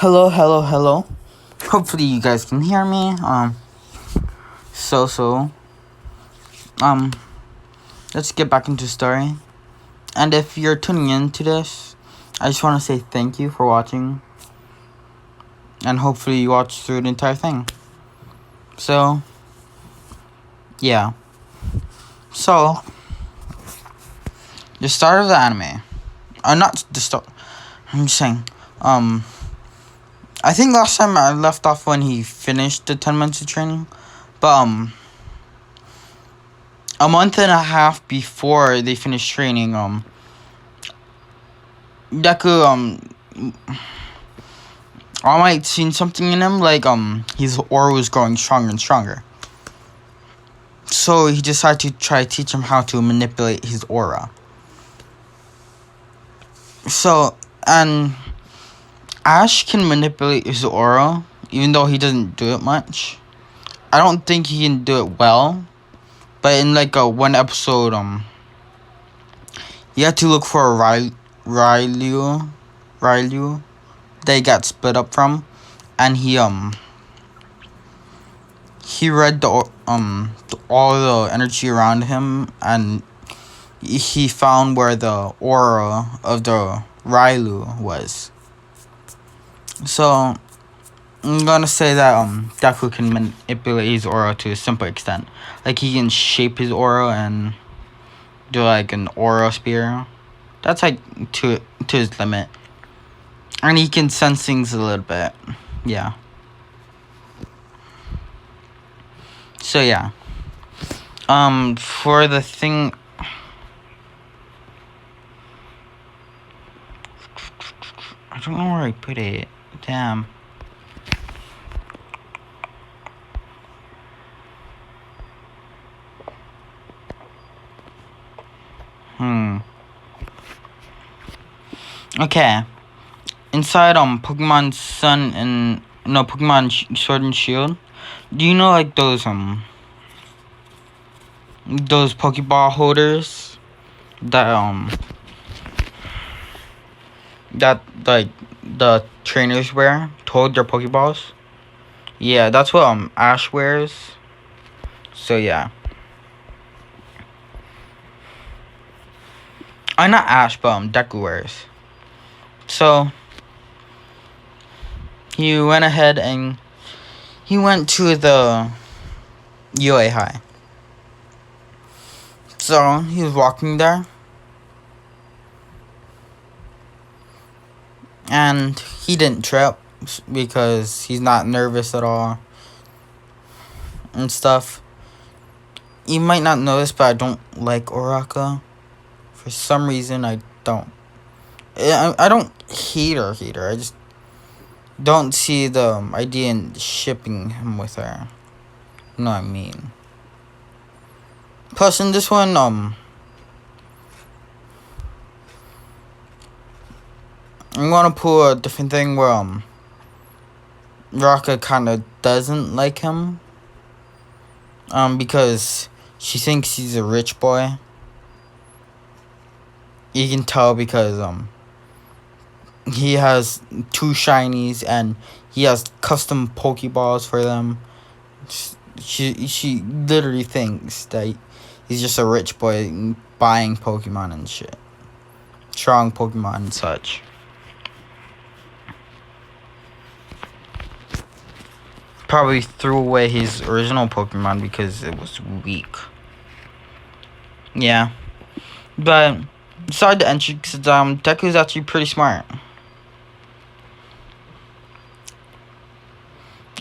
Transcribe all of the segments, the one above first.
Hello, hello, hello. Hopefully you guys can hear me. So so. Um, let's get back into the story. And if you're tuning in to this, I just want to say thank you for watching. And hopefully you watch through the entire thing. So, yeah. So, the start of the anime. Not the start. I'm just saying. I think last time I left off when he finished the 10 months of training. But, a month and a half before they finished training, Deku, All Might seen something in him, like, his aura was growing stronger and stronger. So he decided to try to teach him how to manipulate his aura. So, and Ash can manipulate his aura, even though he doesn't do it much. I don't think he can do it well, but in, like, one episode, you had to look for a Ryleu they got split up from, and he read all the energy around him, and he found where the aura of the Ryleu was. So I'm gonna say that Deku can manipulate his aura to a simple extent. Like, he can shape his aura and do like an aura spear. That's like to his limit. And he can sense things a little bit. Yeah. So yeah. For the thing, I don't know where I put it. Damn. Okay. Inside Pokemon Sun and Pokemon Sword and Shield. Do you know, like, those Pokeball holders that like the trainers wear to hold their Pokeballs? Yeah, that's what Ash wears. So yeah. Not Ash, but Deku wears. So he went ahead and he went to the UA High. So he was walking there, and he didn't trip because he's not nervous at all and stuff. You might not know this, but I don't like Oraka. For some reason, I don't. I don't hate her. I just don't see the idea in shipping him with her. You know what I mean? Plus, in this one, I'm gonna pull a different thing where Raka kind of doesn't like him. Because she thinks he's a rich boy. You can tell because he has 2 shinies and he has custom Pokeballs for them. She literally thinks that he's just a rich boy buying Pokemon and shit. Strong Pokemon and such. Probably threw away his original Pokemon because it was weak. Yeah. But beside the entrance, Deku's actually pretty smart.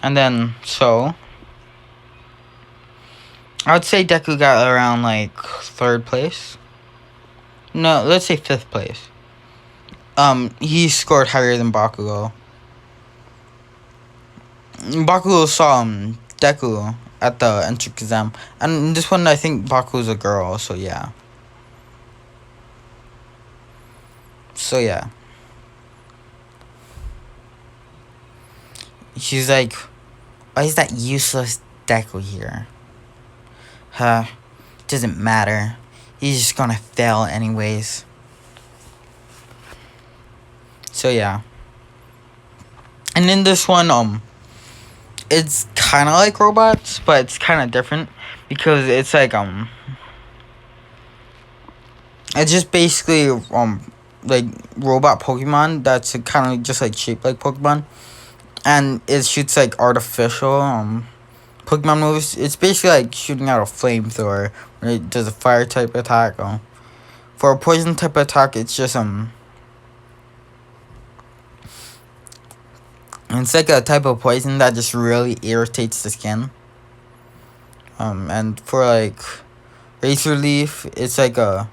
And then, so I would say Deku got around, like, 3rd place. No, let's say 5th place. He scored higher than Bakugo. Bakugo saw Deku at the entrance exam. And in this one, I think Bakugo's a girl, so yeah. She's like, why is that useless Deku here? Doesn't matter. He's just gonna fail anyways. So yeah. And in this one, it's kind of like robots, but it's kind of different because it's like it's just basically like robot Pokemon that's kind of just like shaped like Pokemon, and it shoots like artificial Pokemon moves. It's basically like shooting out a flamethrower when it does a fire type attack. For a poison type attack, it's just it's like a type of poison that just really irritates the skin. And for like Razor Leaf, it's like a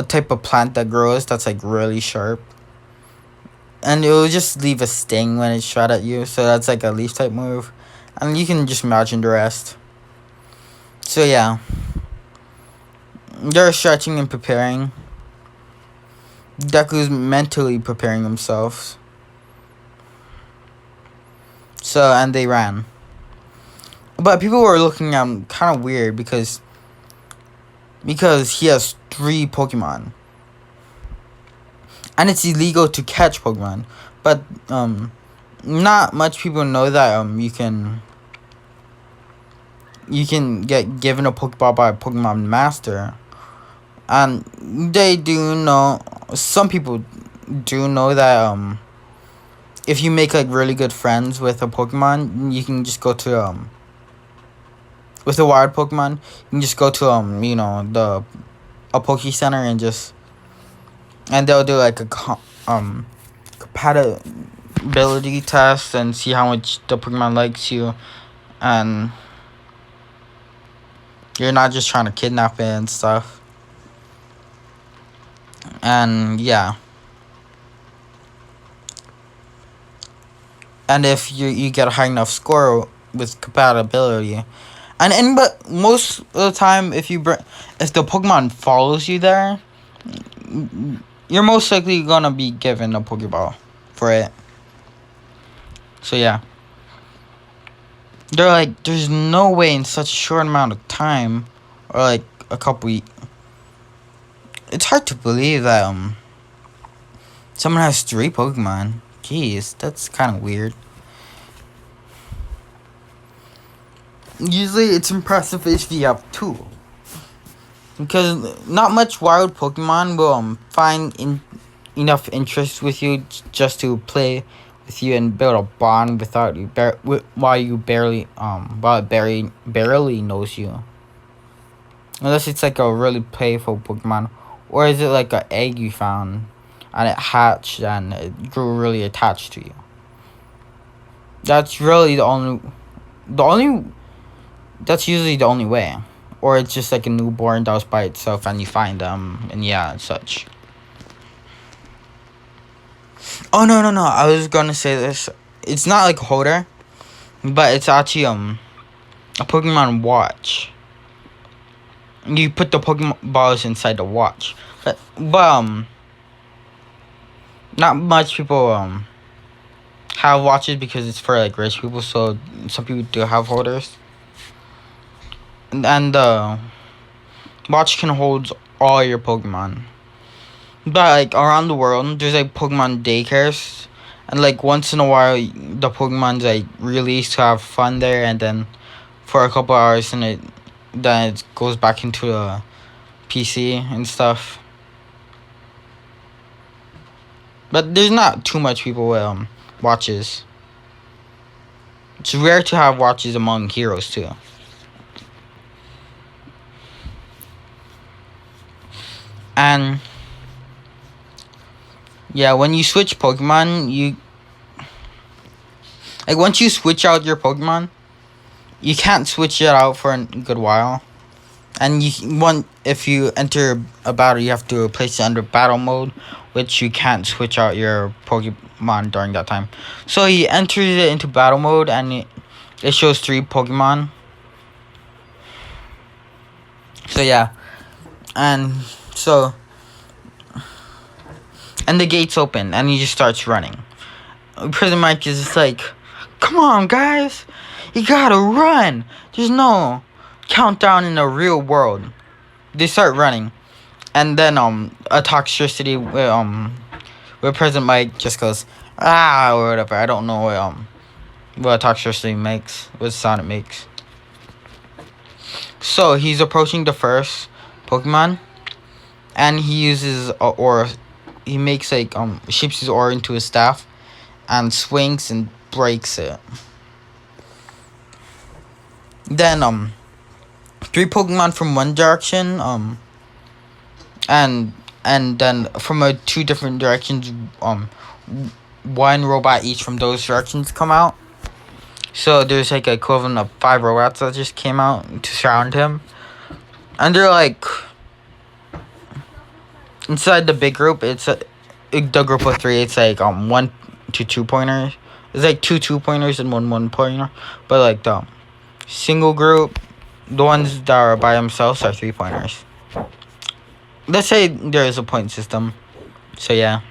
type of plant that grows that's like really sharp, and it will just leave a sting when it's shot at you. So that's like a leaf type move, and you can just imagine the rest. So yeah, they're stretching and preparing. Deku's mentally preparing himself. So, and they ran. But people were looking at him kind of weird because he has 3 Pokemon. And it's illegal to catch Pokemon. But not much people know that you can get given a Pokeball by a Pokemon Master. And they do know, some people do know that if you make like really good friends with a Pokemon, you can just go to with a wild Pokemon, you can just go to a Poke Center and they'll do like a compatibility test and see how much the Pokemon likes you, and you're not just trying to kidnap it and stuff. And yeah. And if you get a high enough score with compatibility, but most of the time, if the Pokemon follows you there, you're most likely gonna be given a Pokeball for it. So yeah, they're like, there's no way in such a short amount of time, or like a couple weeks. It's hard to believe that someone has 3 Pokemon. Jeez, that's kind of weird. Usually it's impressive if you have 2. Because not much wild Pokemon will find enough interest with you just to play with you and build a bond without you while it barely knows you. Unless it's like a really playful Pokemon. Or is it like an egg you found and it hatched and it grew really attached to you? That's really that's usually the only way. Or it's just like a newborn that was by itself and you find them and yeah, and such. Oh no, I was gonna say this. It's not like a holder, but it's actually a Pokemon watch. You put the Pokeballs inside the watch. But not much people have watches because it's for like rich people, so some people do have holders. And the watch can hold all your Pokemon. But like around the world, there's like Pokemon daycares, and like once in a while, the Pokemon's like released to have fun there, and then for a couple hours, and then it goes back into a PC and stuff. But there's not too much people with watches. It's rare to have watches among heroes too. And yeah, when you switch Pokemon, once you switch out your Pokemon, you can't switch it out for a good while. And if you enter a battle, you have to place it under battle mode, which you can't switch out your Pokemon during that time. So he enters it into battle mode, and it shows 3 Pokemon. So yeah, and the gates open, and he just starts running. Prison Mike is just like, come on, guys, you gotta run. There's no countdown in the real world. They start running, and then a Toxtricity with But President Mike just goes, ah, or whatever. I don't know what Toxtricity makes, what sound it makes. So he's approaching the first Pokemon, and he uses aura. He makes like shapes his aura into a staff, and swings and breaks it. Then 3 Pokemon from one direction and then from 2 different directions 1 robot each from those directions come out. So there's like a equivalent of 5 robots that just came out to surround him. And they're like inside the big group, it's the group of 3, it's like 1 to 2 pointers. It's like 2 2-pointers and 1 pointer. But like the single group, the ones that are by themselves are 3 pointers. Let's say there is a point system. So yeah.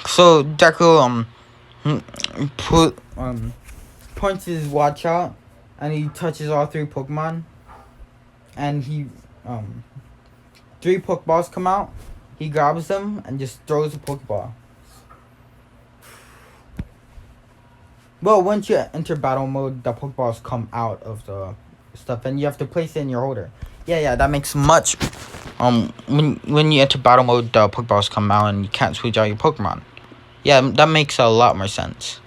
So Deku points his watch out, and he touches all 3 Pokemon, and he 3 Pokeballs come out. He grabs them and just throws a Pokeball. Well, once you enter battle mode, the Pokeballs come out of the stuff, and you have to place it in your holder. Yeah, that makes much. When you enter battle mode, the Pokeballs come out, and you can't switch out your Pokemon. Yeah, that makes a lot more sense.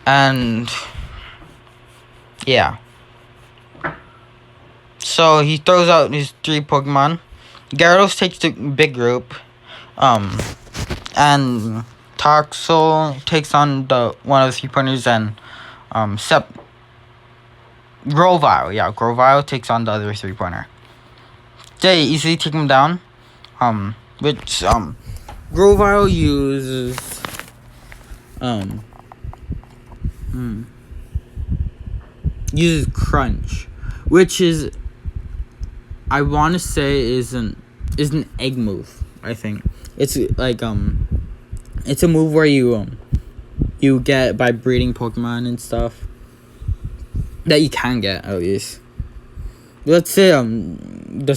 And yeah. So he throws out his 3 Pokemon. Gyarados takes the big group. And Toxel takes on one of the 3 pointers, and Grovyle takes on the other 3-pointer. They easily take him down. Which Grovyle uses uses Crunch, which is, I want to say, is an egg move. I think it's like it's a move where you get by breeding Pokemon and stuff, that you can get at least. Let's say the